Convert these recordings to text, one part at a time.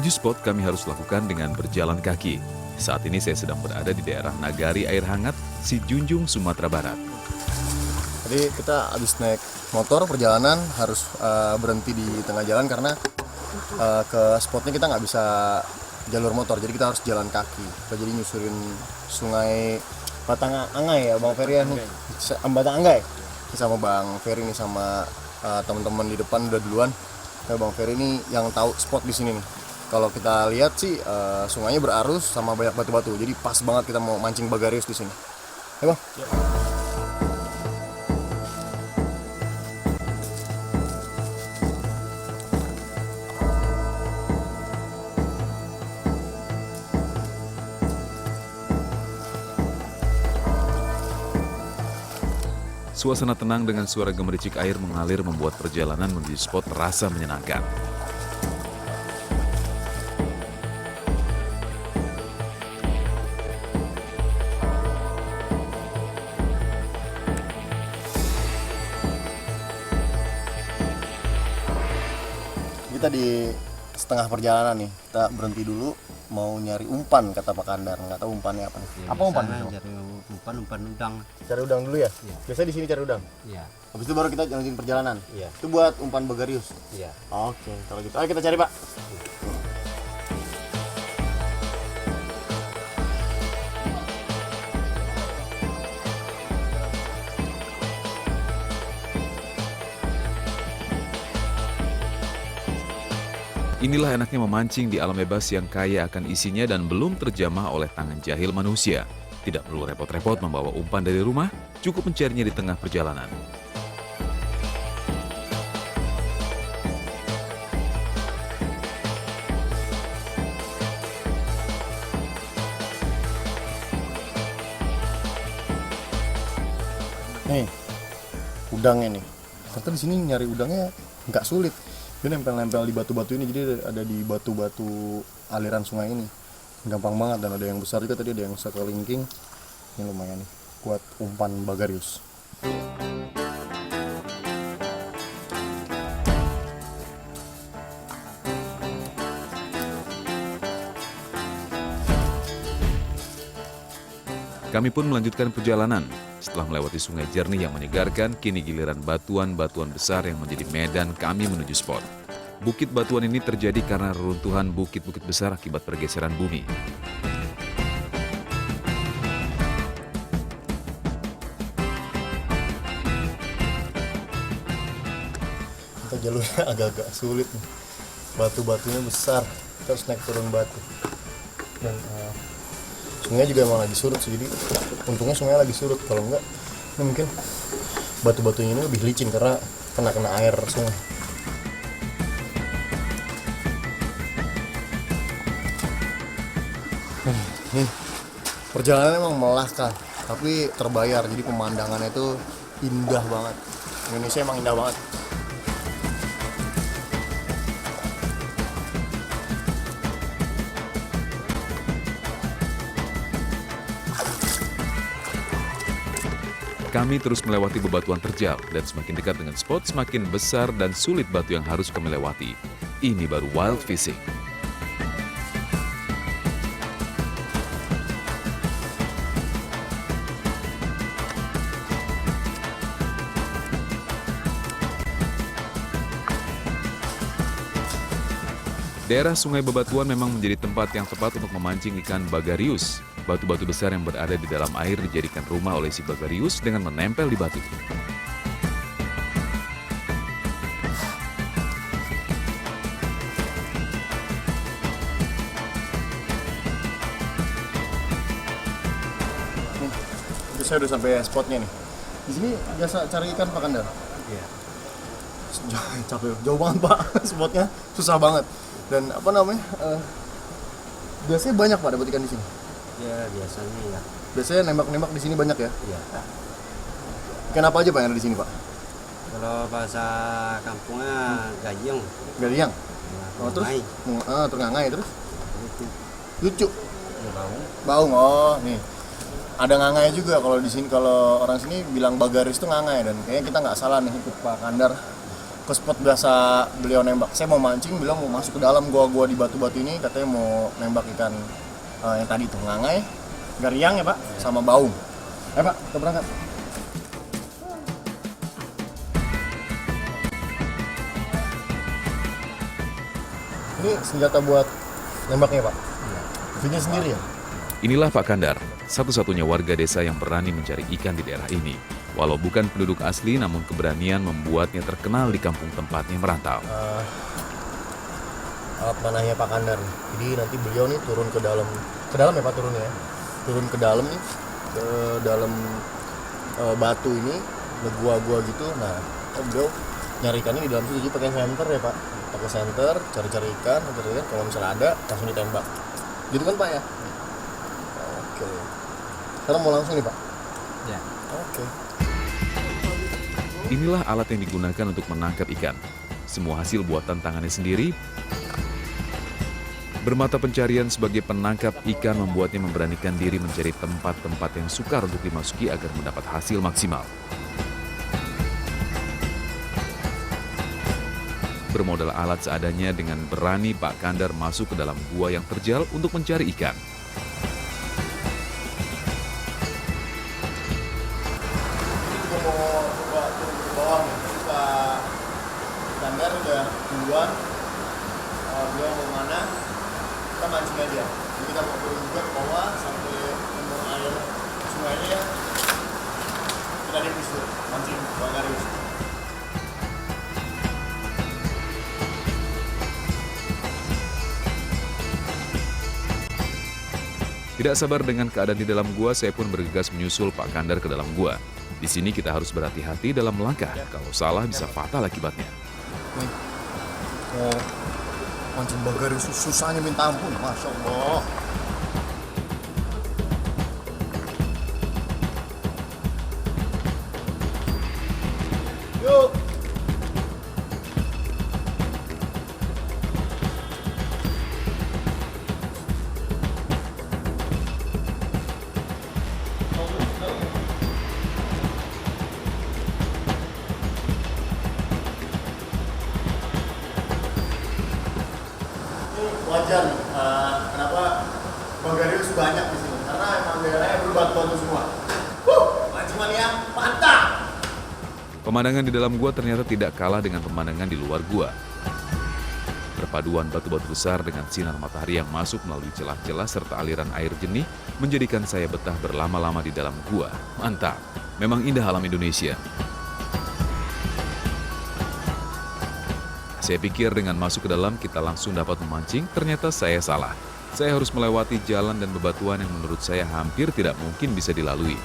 Menuju spot kami harus lakukan dengan berjalan kaki. Saat ini saya sedang berada di daerah Nagari Air Hangat, Sijunjung, Sumatera Barat. Jadi kita habis naik motor perjalanan harus berhenti di tengah jalan karena ke spotnya kita nggak bisa jalur motor, jadi kita harus jalan kaki. Kita jadi nyusurin sungai Batang Angai ya Bang Ferry nih, Batang Angai sama Bang Ferry nih sama teman-teman di depan udah duluan. Nah, Bang Ferry ini yang tahu spot di sini nih. Kalau kita lihat sih sungainya berarus sama banyak batu-batu, jadi pas banget kita mau mancing bagarius di sini. Ya Bang. Ya. Suasana tenang dengan suara gemericik air mengalir membuat perjalanan menuju spot terasa menyenangkan. Kita di setengah perjalanan nih, kita berhenti dulu mau nyari umpan kata Pak Kandar, nggak tahu umpannya apa nih. Ya, apa umpan? Cari umpan udang. Cari udang dulu ya? Iya. Biasanya di sini cari udang. Iya. Habis itu baru kita lanjutin perjalanan. Iya. Itu buat umpan bagarius. Iya. Oke, kalau gitu ayo kita cari, Pak. Inilah enaknya memancing di alam bebas yang kaya akan isinya dan belum terjamah oleh tangan jahil manusia. Tidak perlu repot-repot membawa umpan dari rumah, cukup mencarinya di tengah perjalanan. Nih, udangnya nih. Ternyata di sini nyari udangnya nggak sulit. Dia nempel-nempel di batu-batu ini, jadi ada di batu-batu aliran sungai ini. Gampang banget, dan ada yang besar juga tadi, ada yang sekelingking. Ini lumayan nih, buat umpan bagarius. Kami pun melanjutkan perjalanan. Setelah melewati sungai jernih yang menyegarkan, kini giliran batuan-batuan besar yang menjadi medan kami menuju spot. Bukit batuan ini terjadi karena reruntuhan bukit-bukit besar akibat pergeseran bumi. Kita jalurnya agak-agak sulit nih. Batu-batunya besar, kita harus naik turun batu. Dan sungai juga emang lagi surut sih, jadi untungnya sungai lagi surut. Kalau enggak, ini mungkin batu-batunya ini lebih licin karena kena air sungai. Nih, perjalanan emang melelahkan, tapi terbayar. Jadi pemandangannya itu indah banget. Indonesia emang indah banget. Kami terus melewati bebatuan terjal dan semakin dekat dengan spot semakin besar dan sulit batu yang harus kami lewati. Ini baru wild fishing. Daerah Sungai Bebatuan memang menjadi tempat yang tepat untuk memancing ikan bagarius. Batu-batu besar yang berada di dalam air dijadikan rumah oleh si bagarius dengan menempel di batu. Terus saya udah sampai spotnya nih. Di sini biasa cari ikan Pak Kandar. Iya. Capek, jauh banget Pak. Spotnya susah banget. Dan apa namanya? Biasanya banyak Pak dapat ikan di sini. Ya biasanya ya. Biasanya nembak-nembak di sini banyak ya. Iya. Ikan apa aja Pak yang ada di sini Pak? Kalau bahasa kampungnya gayung. Galiang. Ya, Oh, terus? ngai. Terngangai terus. Itu Lucu. ya bau. Baung. Oh, nih. Ada ngangai juga kalau di sini, kalau orang sini bilang bagaris itu ngangai, dan kayaknya kita nggak salah nih ikut Pak Kandar ke spot biasa beliau nembak. Saya mau mancing, bilang mau masuk ke dalam gua di batu-batu ini, katanya mau nembak ikan yang tadi tuh ngangai, gariang ya Pak, sama baung. Pak, kita berangkat. Ini senjata buat nembaknya Pak? Iya. Bikin sendiri ya? Inilah Pak Kandar, satu-satunya warga desa yang berani mencari ikan di daerah ini. Walau bukan penduduk asli, namun keberanian membuatnya terkenal di kampung tempatnya merantau. Alat panahnya Pak Kandar nih. Jadi nanti beliau nih turun ke dalam ya Pak, turun ya. Turun ke dalam nih, ke dalam batu ini, gua gitu. Nah, beliau nyari ikannya di dalam situ, jadi pakai senter ya Pak. Pakai senter, cari-cari ikan, kalau misalnya ada langsung ditembak. Gitu kan Pak ya? Oke. Sekarang mau langsung nih Pak? Ya. Oke. Inilah alat yang digunakan untuk menangkap ikan. Semua hasil buatan tangannya sendiri. Bermata pencarian sebagai penangkap ikan membuatnya memberanikan diri mencari tempat-tempat yang sukar untuk dimasuki agar mendapat hasil maksimal. Bermodal alat seadanya dengan berani Pak Kandar masuk ke dalam gua yang terjal untuk mencari ikan. Kita mau coba turun ke bawah nih. Pak Kandar udah duluan. Beliau mau mana? Kita mancing aja. Jadi kita mau turun juga ke bawah sampai nemu air sungainya. Kita di situ mancing Bangarius. Tidak sabar dengan keadaan di dalam gua, saya pun bergegas menyusul Pak Kandar ke dalam gua. Di sini kita harus berhati-hati dalam melangkah. Kalau salah bisa fatal akibatnya. Nih, mancing Bangarius susahnya minta ampun, Masya Allah. Yuk. Wajar nih, kenapa Bangarius banyak di sini? Karena emang daerahnya berbatu-batu semua. Mancing mania, mantap! Pemandangan di dalam gua ternyata tidak kalah dengan pemandangan di luar gua. Perpaduan batu-batu besar dengan sinar matahari yang masuk melalui celah-celah serta aliran air jernih menjadikan saya betah berlama-lama di dalam gua. Mantap, memang indah alam Indonesia. Saya pikir dengan masuk ke dalam kita langsung dapat memancing, ternyata saya salah. Saya harus melewati jalan dan bebatuan yang menurut saya hampir tidak mungkin bisa dilalui.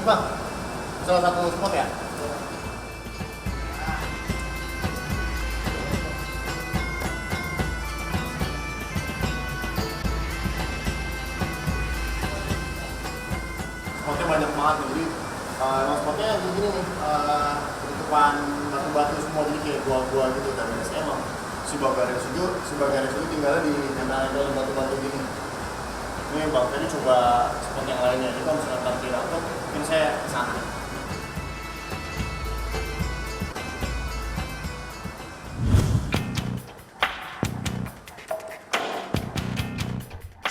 Bang, salah satu spot ya? Spotnya banyak banget nih, jadi emang spotnya begini nih, depan batu-batu semua, jadi kayak gua-gua gitu. Dan biasanya emang si Bangarius itu tinggalnya di nempel-nempel batu-batu gini. Ini Bang tadi coba spot yang lainnya, jadi kalau misalnya tampil dapet, mungkin saya kesana.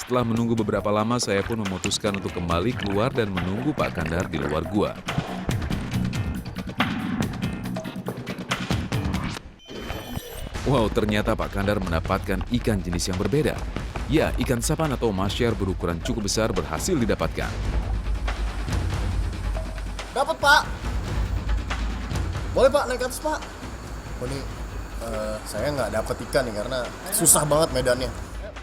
Setelah menunggu beberapa lama, saya pun memutuskan untuk kembali keluar dan menunggu Pak Kandar di luar gua. Wow, ternyata Pak Kandar mendapatkan ikan jenis yang berbeda. Ya, ikan sapan atau masyar berukuran cukup besar berhasil didapatkan. Dapat Pak. Boleh Pak naik ke atas Pak. Oh ini Saya nggak dapet ikan nih karena susah banget medannya.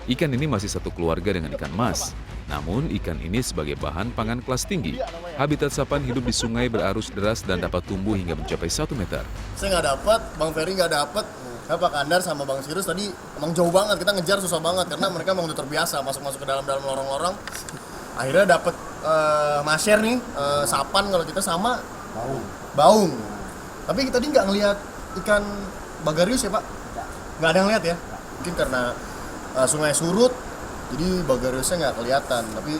Ikan ini masih satu keluarga dengan ikan mas. Namun ikan ini sebagai bahan pangan kelas tinggi. Habitat sapan hidup di sungai berarus deras dan dapat tumbuh hingga mencapai 1 meter. Saya nggak dapet, Bang Ferry nggak dapet. Pak Kandar sama Bang Sirus tadi emang jauh banget, kita ngejar susah banget karena mereka emang udah terbiasa masuk-masuk ke dalam lorong-lorong. Akhirnya dapet masher nih, sapan kalau kita sama baung. Tapi kita tadi nggak ngelihat ikan bagarius ya Pak? Nggak ada yang lihat ya? Mungkin karena sungai surut, jadi bagariusnya nggak kelihatan. Tapi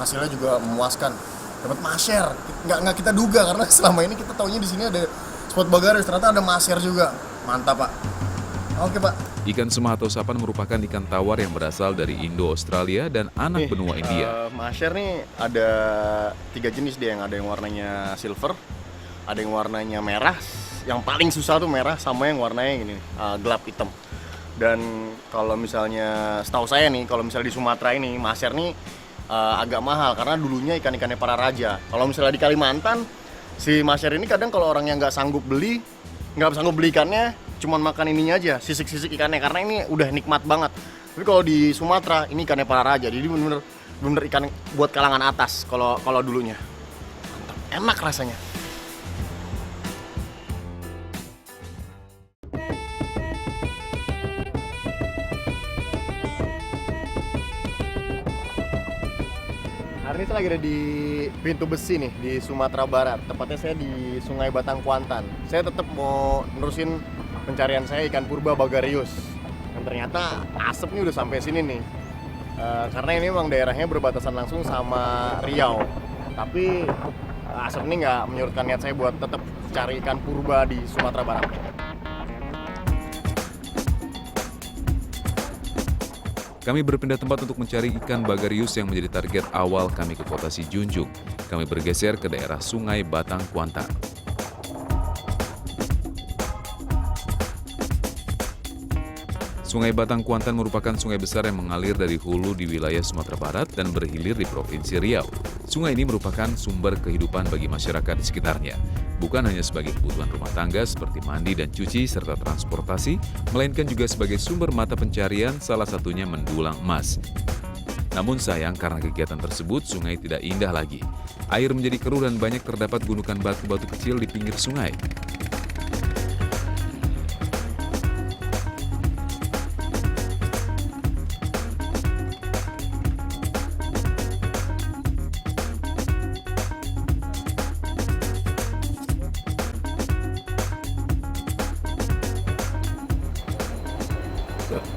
hasilnya juga memuaskan. Dapat masher, nggak kita duga karena selama ini kita taunya di sini ada spot bagarius, ternyata ada masher juga. Mantap Pak. Oke Pak. Ikan sema atau sapan merupakan ikan tawar yang berasal dari Indo-Australia dan anak benua India. Masher nih ada 3 jenis dia, yang ada yang warnanya silver, ada yang warnanya merah, yang paling susah tuh merah, sama yang warnanya gini gelap hitam. Dan kalau misalnya setahu saya nih, kalau misalnya di Sumatera ini masher nih agak mahal karena dulunya ikan-ikannya para raja. Kalau misalnya di Kalimantan si masher ini kadang kalau orang yang nggak sanggup beli ikannya, cuman makan ininya aja, sisik-sisik ikannya, karena ini udah nikmat banget. Tapi kalau di Sumatera ini ikannya para raja, jadi bener-bener ikan buat kalangan atas kalau dulunya. Mantap, enak rasanya. Hari ini saya lagi ada di Pintu Besi nih, di Sumatera Barat. Tepatnya saya di Sungai Batang Kuantan. Saya tetap mau nerusin pencarian saya ikan purba bagarius. Dan ternyata asap nih udah sampai sini nih. Karena ini memang daerahnya berbatasan langsung sama Riau. Tapi asap ini nggak menyurutkan niat saya buat tetap cari ikan purba di Sumatera Barat. Kami berpindah tempat untuk mencari ikan bagarius yang menjadi target awal kami ke kota Sijunjung. Kami bergeser ke daerah Sungai Batang Kuantan. Sungai Batang Kuantan merupakan sungai besar yang mengalir dari hulu di wilayah Sumatera Barat dan berhilir di Provinsi Riau. Sungai ini merupakan sumber kehidupan bagi masyarakat di sekitarnya. Bukan hanya sebagai kebutuhan rumah tangga seperti mandi dan cuci serta transportasi, melainkan juga sebagai sumber mata pencarian, salah satunya mendulang emas. Namun sayang karena kegiatan tersebut sungai tidak indah lagi. Air menjadi keruh dan banyak terdapat gundukan batu-batu kecil di pinggir sungai.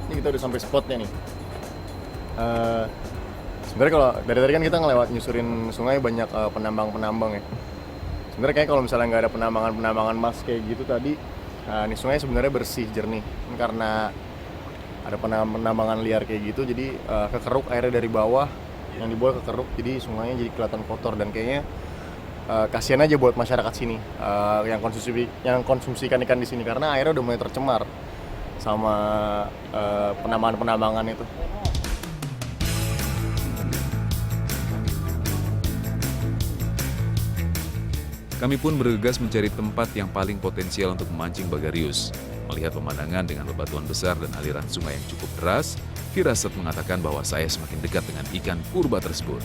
Ini kita udah sampai spotnya nih. Sebenarnya kalau dari tadi kan kita nyusurin sungai banyak penambang-penambang ya. Sebenarnya kayak kalau misalnya nggak ada penambangan emas kayak gitu tadi, ini sungai sebenarnya bersih, jernih. Ini karena ada penambangan liar kayak gitu, jadi kekeruk airnya dari bawah yang dibawa kekeruk, jadi sungainya jadi kelihatan kotor dan kayaknya kasihan aja buat masyarakat sini yang konsumsi ikan-ikan di sini karena airnya udah mulai tercemar sama penambangan itu. Kami pun bergegas mencari tempat yang paling potensial untuk memancing bagarius. Melihat pemandangan dengan bebatuan besar dan aliran sungai yang cukup deras, firasat mengatakan bahwa saya semakin dekat dengan ikan purba tersebut.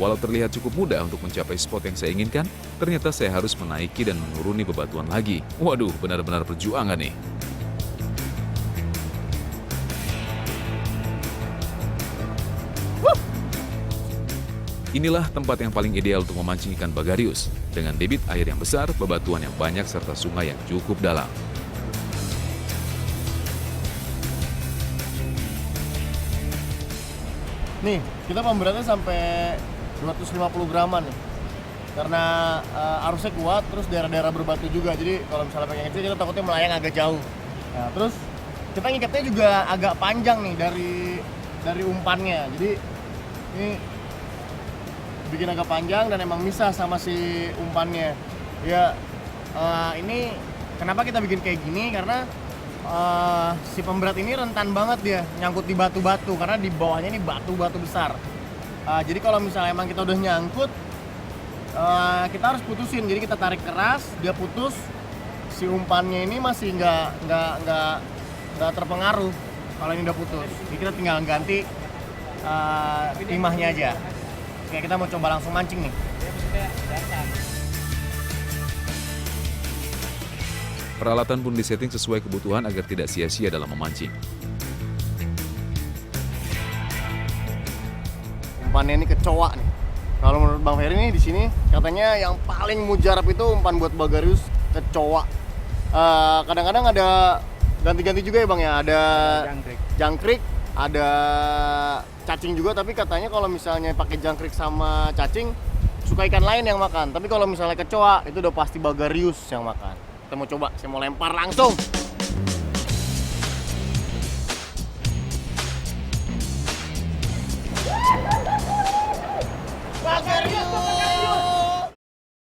Walau terlihat cukup mudah untuk mencapai spot yang saya inginkan, ternyata saya harus menaiki dan menuruni bebatuan lagi. Waduh, benar-benar perjuangan nih. Inilah tempat yang paling ideal untuk memancing ikan bagarius, dengan debit air yang besar, bebatuan yang banyak, serta sungai yang cukup dalam. Nih, kita pemberatnya sampai 250 graman nih. Karena arusnya kuat, terus daerah-daerah berbatu juga. Jadi kalau misalnya pengen kecil, kita takutnya melayang agak jauh. Nah, terus kita ngikatnya juga agak panjang nih dari umpannya. Jadi ini bikin agak panjang dan emang misah sama si umpannya. Ya, ini kenapa kita bikin kayak gini? Karena si pemberat ini rentan banget dia nyangkut di batu-batu karena di bawahnya ini batu-batu besar. Jadi kalau misalnya emang kita udah nyangkut, Kita harus putusin, jadi kita tarik keras, dia putus, si umpannya ini masih nggak terpengaruh kalau ini udah putus. Jadi kita tinggal ganti timahnya aja. Kayak kita mau coba langsung mancing nih. Peralatan pun disetting sesuai kebutuhan agar tidak sia-sia dalam memancing. Umpannya ini kecoa nih. Kalau menurut Bang Ferry nih di sini katanya yang paling mujarab itu umpan buat Bagarius kecoa. Kadang-kadang ada ganti-ganti juga ya Bang ya. Ada jangkrik, ada cacing juga. Tapi katanya kalau misalnya pakai jangkrik sama cacing suka ikan lain yang makan. Tapi kalau misalnya kecoa itu udah pasti Bagarius yang makan. Kita mau coba, saya mau lempar langsung.